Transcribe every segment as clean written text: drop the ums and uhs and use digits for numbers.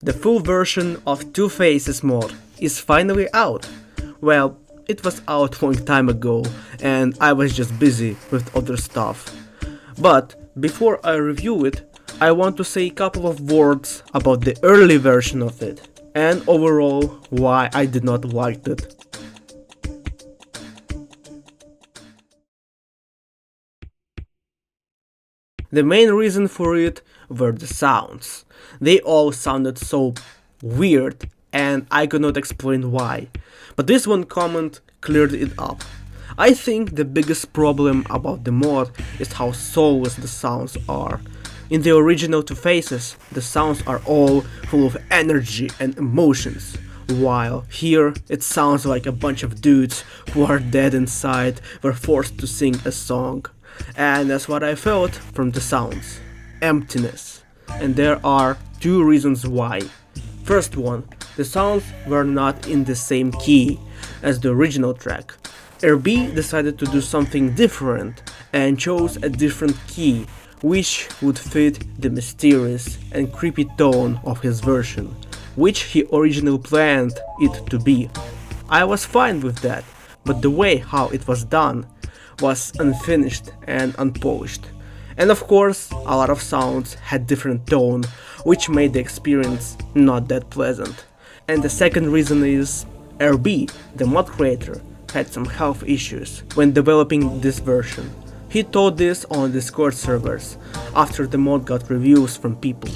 The full version of Two Faces mod is finally out. Well, it was out long time ago and I was just busy with other stuff. But before I review it, I want to say a couple of words about the early version of it and overall why I did not like it. The main reason for it were the sounds. They all sounded so weird and I could not explain why, but this one comment cleared it up. I think the biggest problem about the mod is how soulless the sounds are. In the original Two Faces, the sounds are all full of energy and emotions, while here it sounds like a bunch of dudes who are dead inside were forced to sing a song. And that's what I felt from the sounds. Emptiness. And there are two reasons why. First one, the sounds were not in the same key as the original track. RB decided to do something different and chose a different key, which would fit the mysterious and creepy tone of his version, which he originally planned it to be. I was fine with that, but the way how it was done was unfinished and unpolished. And of course, a lot of sounds had different tone, which made the experience not that pleasant. And the second reason is RB, the mod creator, had some health issues when developing this version. He told this on Discord servers after the mod got reviews from people,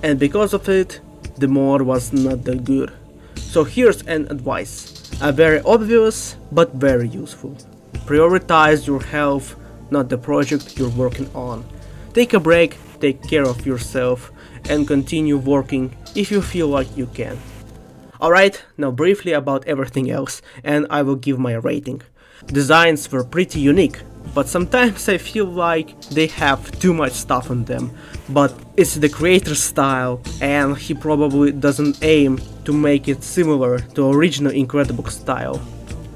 and because of it, the mod was not that good. So here's an advice, a very obvious but very useful. Prioritize your health, not the project you're working on. Take a break, take care of yourself, and continue working if you feel like you can. Alright, now briefly about everything else, and I will give my rating. Designs were pretty unique, but sometimes I feel like they have too much stuff on them. But it's the creator's style, and he probably doesn't aim to make it similar to original Incredibox style.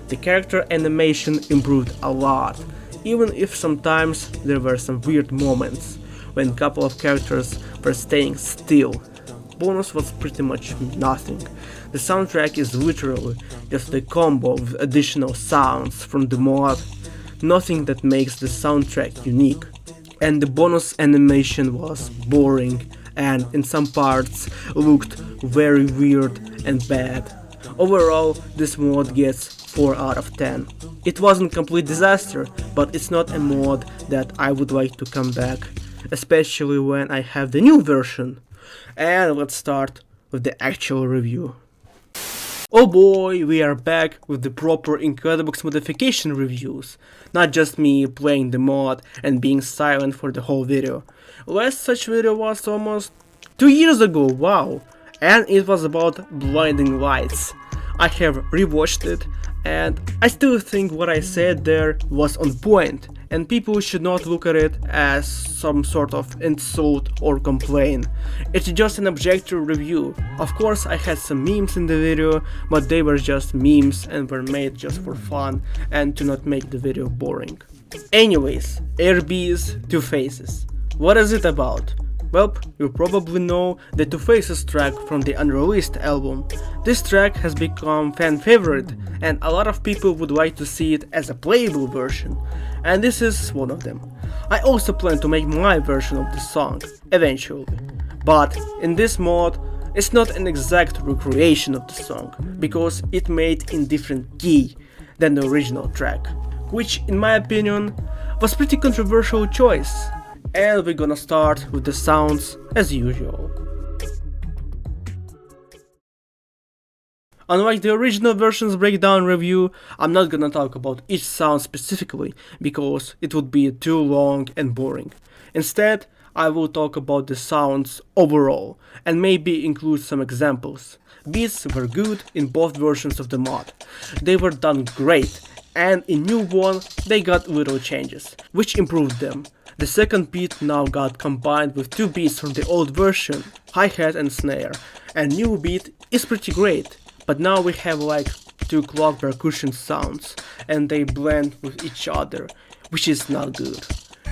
The character animation improved a lot, even if sometimes there were some weird moments when a couple of characters were staying still. Bonus was pretty much nothing. The soundtrack is literally just a combo of additional sounds from the mod, nothing that makes the soundtrack unique. And the bonus animation was boring and in some parts looked very weird and bad. Overall, this mod gets 4 out of 10. It wasn't a complete disaster, but it's not a mod that I would like to come back, especially when I have the new version. And let's start with the actual review. Oh boy, we are back with the proper Incredibox modification reviews, not just me playing the mod and being silent for the whole video. Last such video was almost 2 years ago, wow, and it was about Blinding Lights. I have rewatched it and I still think what I said there was on point, and people should not look at it as some sort of insult or complaint. It's just an objective review. Of course I had some memes in the video, but they were just memes and were made just for fun and to not make the video boring. Anyways, RB's Two Faces. What is it about? Well, you probably know the Two Faces track from the unreleased album. This track has become fan favorite and a lot of people would like to see it as a playable version, and this is one of them. I also plan to make my version of the song, eventually. But in this mod, it's not an exact recreation of the song, because it made in different key than the original track, which in my opinion was pretty controversial choice. And we're gonna start with the sounds as usual. Unlike the original version's breakdown review, I'm not gonna talk about each sound specifically, because it would be too long and boring. Instead, I will talk about the sounds overall, and maybe include some examples. Beats were good in both versions of the mod. They were done great, and in new one they got little changes, which improved them. The second beat now got combined with two beats from the old version, hi-hat and snare, and new beat is pretty great, but now we have like two clock percussion sounds and they blend with each other, which is not good.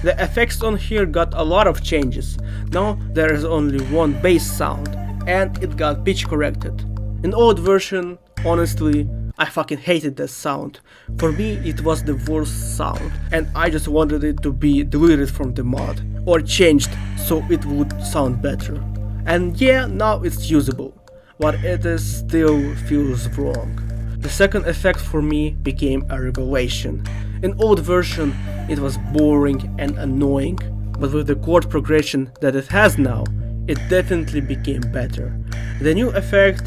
The effects on here got a lot of changes. Now there is only one bass sound, and it got pitch corrected. In old version, honestly, I fucking hated that sound. For me, it was the worst sound, and I just wanted it to be deleted from the mod, or changed so it would sound better. And yeah, now it's usable, but it is still feels wrong. The second effect for me became a revelation. In old version, it was boring and annoying, but with the chord progression that it has now, it definitely became better. The new effect,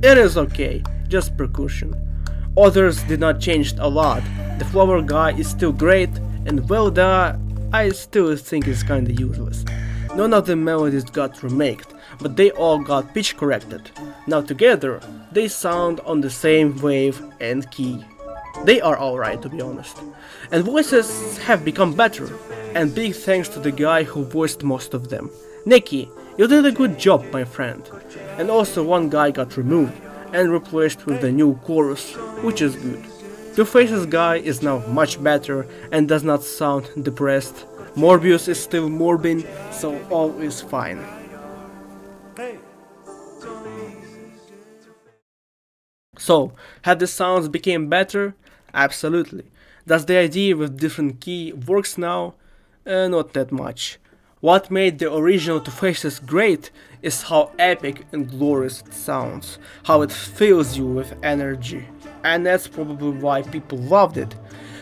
it is okay, just percussion. Others did not change a lot. The flower guy is still great, and well, I still think is kinda useless. None of the melodies got remaked, but they all got pitch corrected. Now together, they sound on the same wave and key. They are alright, to be honest. And voices have become better, and big thanks to the guy who voiced most of them. Nicky, you did a good job, my friend. And also one guy got removed and replaced with the new chorus, which is good. Two Faces guy is now much better and does not sound depressed. Morbius is still morbid, so all is fine. So, have the sounds become better? Absolutely. Does the idea with different key works now? Not that much. What made the original Two Faces great is how epic and glorious it sounds, how it fills you with energy, and that's probably why people loved it.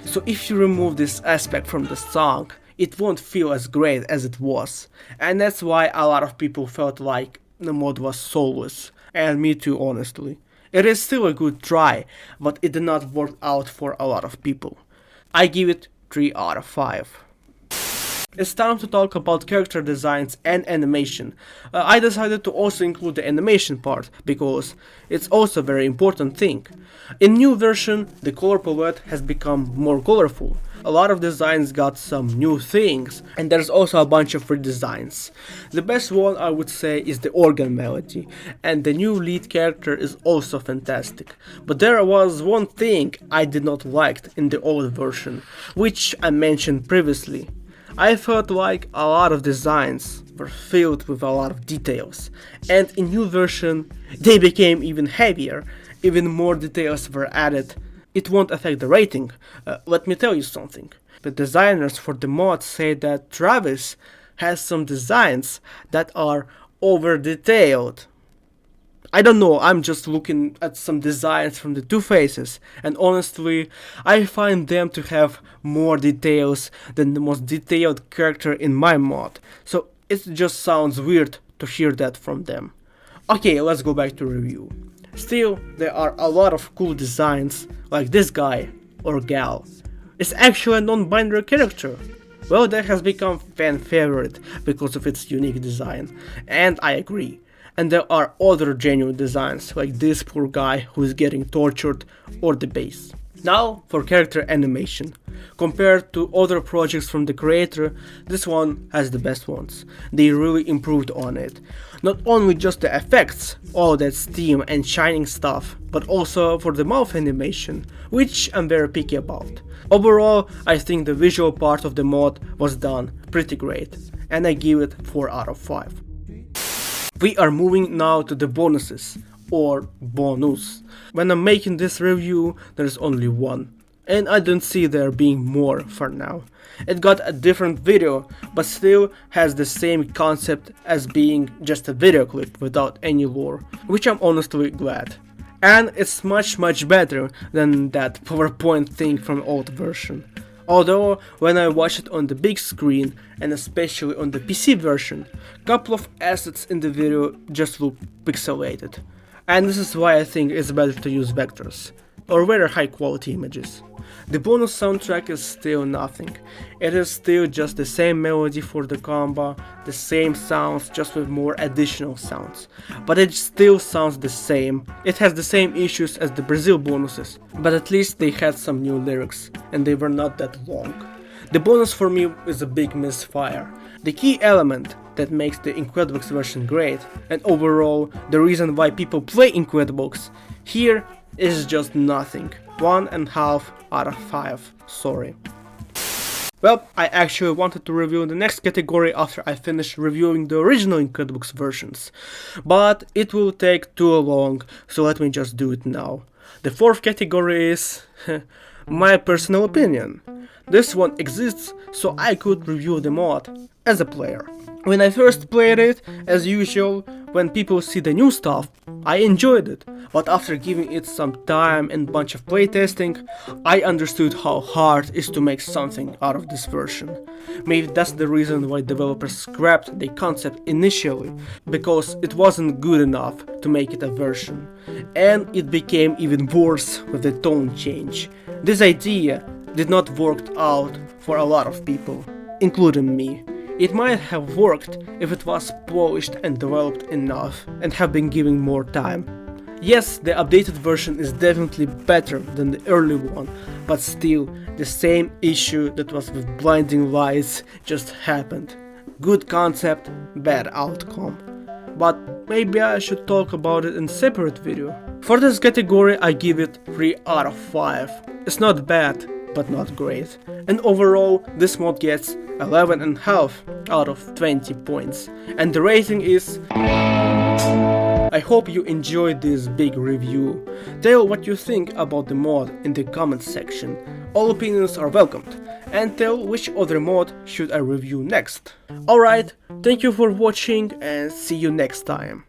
So if you remove this aspect from the song, it won't feel as great as it was, and that's why a lot of people felt like the mod was soulless, and me too, honestly. It is still a good try, but it did not work out for a lot of people. I give it 3 out of 5. It's time to talk about character designs and animation. I decided to also include the animation part, because it's also a very important thing. In new version, the color palette has become more colorful. A lot of designs got some new things, and there's also a bunch of redesigns. The best one I would say is the organ melody, and the new lead character is also fantastic. But there was one thing I did not like in the old version, which I mentioned previously. I felt like a lot of designs were filled with a lot of details, and in new version they became even heavier, even more details were added. It won't affect the rating. Let me tell you something. The designers for the mod say that Travis has some designs that are over detailed. I don't know, I'm just looking at some designs from the Two Faces, and honestly, I find them to have more details than the most detailed character in my mod, so it just sounds weird to hear that from them. Okay, let's go back to review. Still, there are a lot of cool designs, like this guy, or gal. It's actually a non-binary character. Well, that has become fan favorite because of its unique design, and I agree. And there are other genuine designs, like this poor guy who is getting tortured, or the bass. Now for character animation. Compared to other projects from the creator, this one has the best ones. They really improved on it. Not only just the effects, all that steam and shining stuff, but also for the mouth animation, which I'm very picky about. Overall, I think the visual part of the mod was done pretty great, and I give it 4 out of 5. We are moving now to the bonuses, or bonus. When I'm making this review, there's only one, and I don't see there being more for now. It got a different video, but still has the same concept as being just a video clip without any lore, which I'm honestly glad. And it's much better than that PowerPoint thing from old version. Although, when I watch it on the big screen, and especially on the PC version, couple of assets in the video just look pixelated. And this is why I think it's better to use vectors, or very high quality images. The bonus soundtrack is still nothing. It is still just the same melody for the combo, the same sounds, just with more additional sounds. But it still sounds the same. It has the same issues as the Brazil bonuses, but at least they had some new lyrics, and they were not that long. The bonus for me is a big misfire. The key element that makes the Incredibox version great, and overall the reason why people play Incredibox, here is just nothing. 1.5 out of 5, sorry. Well, I actually wanted to review the next category after I finish reviewing the original Incredibox versions, but it will take too long, so let me just do it now. The fourth category is my personal opinion. This one exists so I could review the mod as a player. When I first played it, as usual, when people see the new stuff, I enjoyed it, but after giving it some time and bunch of playtesting, I understood how hard it is to make something out of this version. Maybe that's the reason why developers scrapped the concept initially, because it wasn't good enough to make it a version, and it became even worse with the tone change. This idea did not work out for a lot of people, including me. It might have worked if it was polished and developed enough and have been given more time. Yes, the updated version is definitely better than the early one, but still, the same issue that was with blinding lights just happened. Good concept, bad outcome. But maybe I should talk about it in a separate video. For this category I give it 3 out of 5. It's not bad, but not great. And overall, this mod gets 11.5 out of 20 points. And the rating is... I hope you enjoyed this big review. Tell what you think about the mod in the comments section. All opinions are welcomed. And tell which other mod should I review next. Alright, thank you for watching and see you next time.